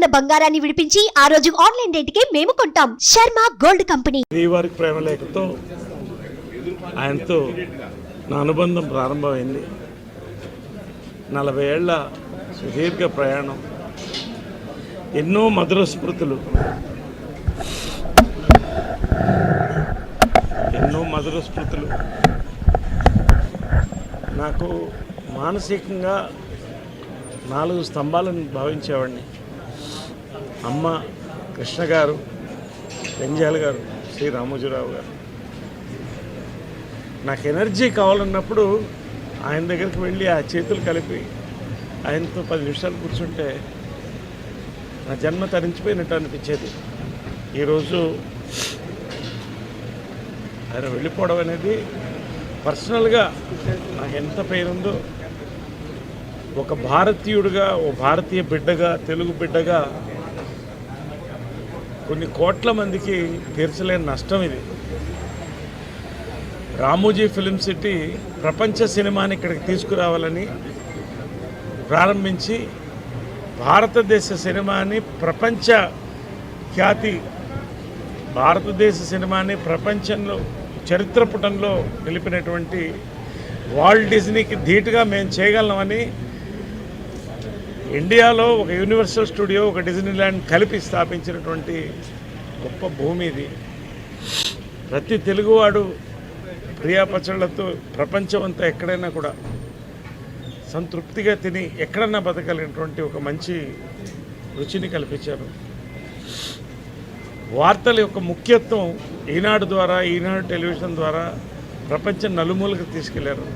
ఉన్న బంగారాన్ని విడిపించి ఆ రోజు ఆన్లైన్ రేటుకే మేము కొంటాం. Sharma gold company. శ్రీవారి ప్రేమలేఖతో ఆయనతో నా అనుబంధం ప్రారంభమైంది. 40 ఏళ్ల సుదీర్ఘ ప్రయాణం, ఎన్నో మధుర స్మృతులు, నాకు మానసికంగా 4 స్తంభాలను భావించేవాడిని. అమ్మ కృష్ణ గారు, పెంజాల గారు, శ్రీ రామోజీరావు గారు. నాకు ఎనర్జీ కావాలన్నప్పుడు ఆయన దగ్గరికి వెళ్ళి ఆ చేతులు కలిపి ఆయనతో 10 నిమిషాలు కూర్చుంటే నా జన్మ తరించిపోయినట్టు అనిపించేది. ఈరోజు ఆయన వెళ్ళిపోవడం అనేది పర్సనల్గా నాకు ఎంత పేరుందో, ఒక భారతీయుడిగా, ఓ భారతీయ బిడ్డగా, తెలుగు బిడ్డగా కొన్ని కోట్ల మందికి తీర్చలేని నష్టం ఇది. రామోజీ ఫిలిం సిటీ ప్రపంచ సినిమాని ఇక్కడికి తీసుకురావాలని ప్రారంభించి భారతదేశ సినిమాని ప్రపంచ ఖ్యాతి, భారతదేశ సినిమాని ప్రపంచంలో చరిత్ర పుటంలో నిలిపినటువంటి వాల్ట్ డిజ్నీకి ధీటుగా మేము చేయగలమని ఇండియాలో ఒక యూనివర్సల్ స్టూడియో, ఒక డిజ్నీల్యాండ్ కలిపి స్థాపించినటువంటి గొప్ప భూమి ఇది. ప్రతి తెలుగువాడు ప్రియా పచ్చళ్ళతో ప్రపంచం అంతా ఎక్కడైనా కూడా సంతృప్తిగా తిని ఎక్కడన్నా బతకలేనటువంటి ఒక మంచి రుచిని కల్పించారు. వార్తల యొక్క ముఖ్యత్వం ఈనాడు ద్వారా, ఈనాడు టెలివిజన్ ద్వారా ప్రపంచం నలుమూలకు తీసుకెళ్లారు.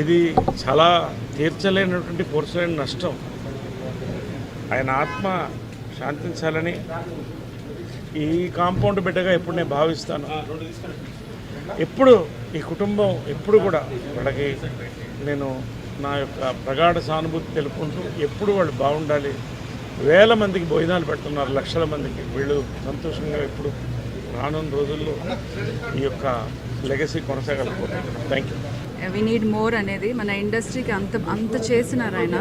ఇది చాలా తీర్చలేనటువంటి పూర్చలేని నష్టం. ఆయన ఆత్మ శాంతించాలని ఈ కాంపౌండ్ బిడ్డగా ఎప్పుడు నేను భావిస్తాను. ఎప్పుడు ఈ కుటుంబం ఎప్పుడు కూడా వాళ్ళకి నేను నా యొక్క ప్రగాఢ సానుభూతి తెలుపుకుంటూ ఎప్పుడు వాళ్ళు బాగుండాలి. వేల మందికి భోజనాలు పెడుతున్నారు, లక్షల మందికి. వీళ్ళు సంతోషంగా ఎప్పుడు రానున్న రోజుల్లో ఈ యొక్క లెగసీ కొనసాగలుగుతుంది. Thank you. We need more అనేది మన ఇండస్ట్రీకి అంత చేసినారు ఆయన,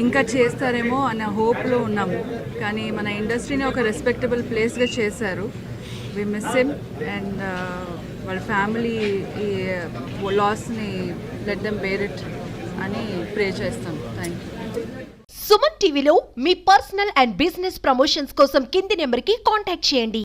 ఇంకా చేస్తారేమో అనే హోప్లో ఉన్నాము. కానీ మన ఇండస్ట్రీని ఒక రెస్పెక్టబుల్ ప్లేస్గా చేశారు. వి మిస్ హిమ్ అండ్ వాళ్ళ ఫ్యామిలీ ఈ లాస్ని లెట్ దెమ్ బేర్ ఇట్ అని ప్రే చేస్తాం. Thank you. సుమన్ టీవీలో మీ పర్సనల్ అండ్ బిజినెస్ ప్రమోషన్స్ కోసం కింది నెంబర్కి కాంటాక్ట్ చేయండి.